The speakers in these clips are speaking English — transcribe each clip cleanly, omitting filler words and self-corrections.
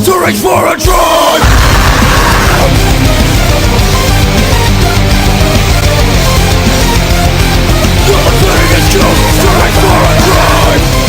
to reach for a drive. Demonstrating his skills to reach for a drive.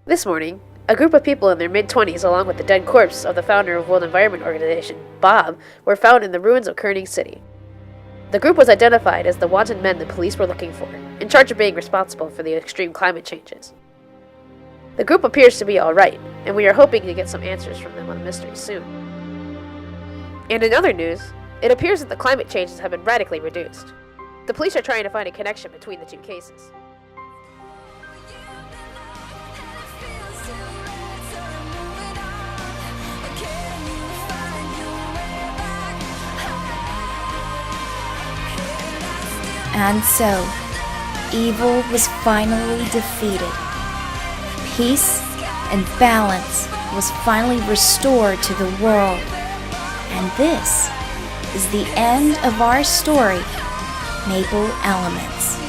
This morning, A group of people in their mid-20s, along with the dead corpse of the founder of World Environment Organization, Bob, were found in the ruins of Kerning City. The group was identified as the wanted men the police were looking for, in charge of being responsible for the extreme climate changes. The group appears to be alright, and we are hoping to get some answers from them on the mystery soon. And in other news, it appears that the climate changes have been radically reduced. The police are trying to find a connection between the two cases. And so, evil was finally defeated. Peace and balance was finally restored to the world. And this is the end of our story, Maple Elements.